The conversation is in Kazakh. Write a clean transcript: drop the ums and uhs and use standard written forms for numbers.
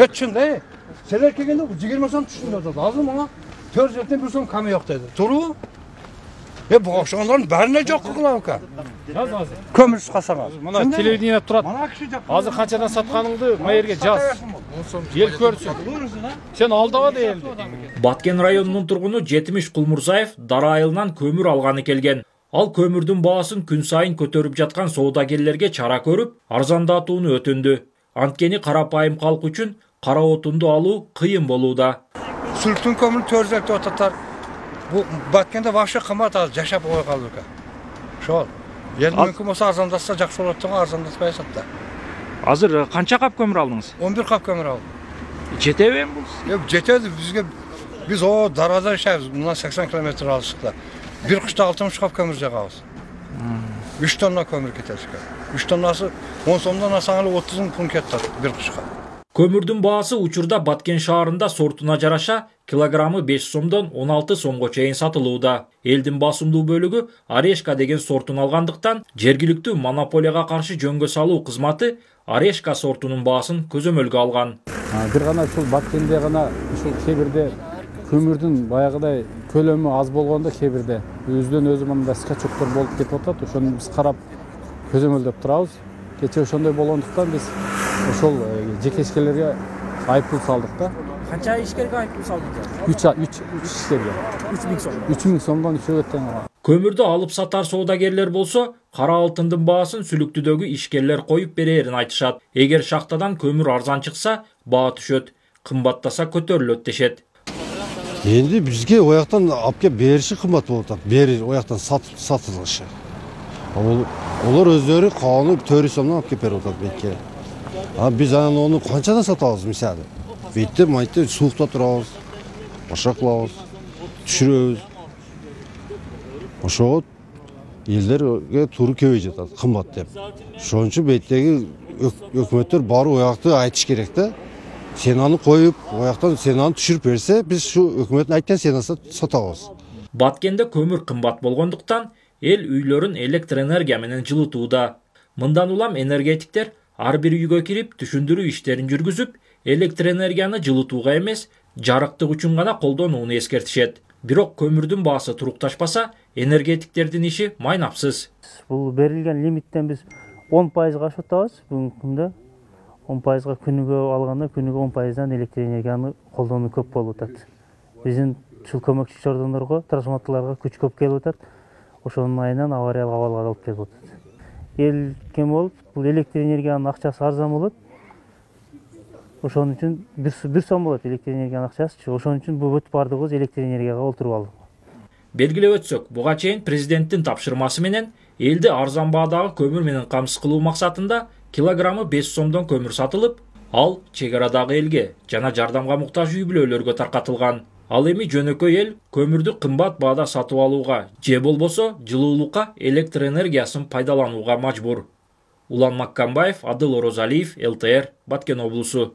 Çındı. Seler kelgende 20 so'm tushdim dedi. Hozir menga 401 so'm kami yo'q dedi. To'g'rimi? Bu o'xshaganlarning barini joqqa qilaman uka. Yaz hozir. Ko'mir chiqasan hozir. Mana televideniye turadi. Hozir qanchadan sotganingni bu yerga yaz. El ko'rsin. Sen aldaba da eldi. Баткен районунун тургуну Жетимиш Кулмурзаев дара айылынан көмүр алганы келген. Ал көмүрдүн баасын күн сайын көтөрүп жаткан соодагерлерге чара көрүп, арзандатууну өтүндү. Анткени карапайым калк үчүн кара отунду алуу кыйын болууда. Sültün kömürü törzekte otatar. Bu Batkende vahşi kımmat az yaşap oy kaldı ka. Şu ol. Yer mümkün olsa arzandatsa jakşı olattığını arzandatmaya sattı. Азыр канча кап көмүр алдыңыз? 11 kap kömür aldı. Жетеби эми бул? Жетеді bizge. Biz o darada yaşayız. Bundan 80 kilometre alışıkla. Bir kışta 60 kap kömür jakabız. 3 tonna kömür keter çıkar. 3 tonnası 10 somdan asaŋalı 30 pun ketті bir kışka. Көмүрдүн баасы учурда Баткен шаарында сортуна жараша килограммы 5 сомдон 16 сомго чейин сатылууда. Элдин басымдуу бөлүгү Орешка деген сортун алгандыктан жергиликтүү монополияга каршы жөнгө салуу кызматы Орешка сортунун баасын көзөмөлгө алган. Бир гана ушул Баткенде гана ушул кээ-бирде көмүрдүн баягыдай көлөмү аз болгондо кээ-бирде өзүнөн өзү мындай скачоктор болуп кетип атат. Ошону биз карап көзөмөлдөп турабыз. Кече ошондой болгондуктан биз ошол жеке ишкерлерге айыппул салдык да. Канча ишкерге айыппул салдыңыз? 3 ишкерге. 3000 сом. 3000 сомдон 3 өттөн. Көмүрдү алып сатар соодагерлер болсо, кара алтындын баасын сүлүктүдөгү ишкерлер коюп берерин айтышат. Эгер шахтадан көмүр арзан чыкса, баа түшөт, кымбаттаса көтөрүлөт дешет. Endi bizge o yaktan apke berişi kımbat oldu. Beri o yaktan satılışı. Olur özleri kanunu törüsümden apke per oldu belki. Biz onu kançadan satalız misali. Bitti mayıttı soğukta durağız. Aşaklağız. Düşürüyoruz. Aşağı yerlerge turu köye жатат kımbat deyip. Şu an için betteki hükümetler bari o yakta aytiş gerek de. Senanı koyup, o yaktan senanı düşürüp verse, biz şu hükümetin aytken senası satağız. Баткенде көмүр кымбат болгондуктан, эл үйлөрүн электр энергия менен жылытууда. Мындан улам энергетиктер ар бир үйгө кирип, түшүндүрүү иштерин жүргүзүп, электр энергияны жылытууга эмес, жарыктык үчүн гана колдонууну эскертишет. Бирок көмүрдүн баасы турукташпаса, энергетиктердин иши майнапсыз. Бул берилген лимиттен биз 10% ашып атабыз бүгүнкү күндө. 10%-га күнүгө алганда күнүгө 10%дан электр энергияны колдонуу көп болуп атат. Биздин ушул көмөкчү чордондорго, трансформаторлорго күч көп келип атат. Ошонун айынан авариялык абалга алып келип атат. Эл кем болуп, бул электр энергиянын акчасы арзан болот. Ошон үчүн 1 сом болот электр энергиянын акчасы. Ошон үчүн бул бүт бардыгыбыз электр энергияга олтуруп алдык. Белгилеп өтсөк, буга чейин президенттин тапшырмасы менен элди арзан баадагы көмүр менен камсыз кылуу максатында килограммы 5 сомдон көмүр сатылып, ал чек арадагы элге жана жардамга муктаж үй бүлөлөргө таркатылган. Ал эми жөнөкөй эл көмүрдү кымбат баада сатып алууга же болбосо жылуулукка электр энергиясын пайдаланууга мажбур. Улан Маккамбаев, Адыл Орозалиев, ЛТР, Баткен облусу.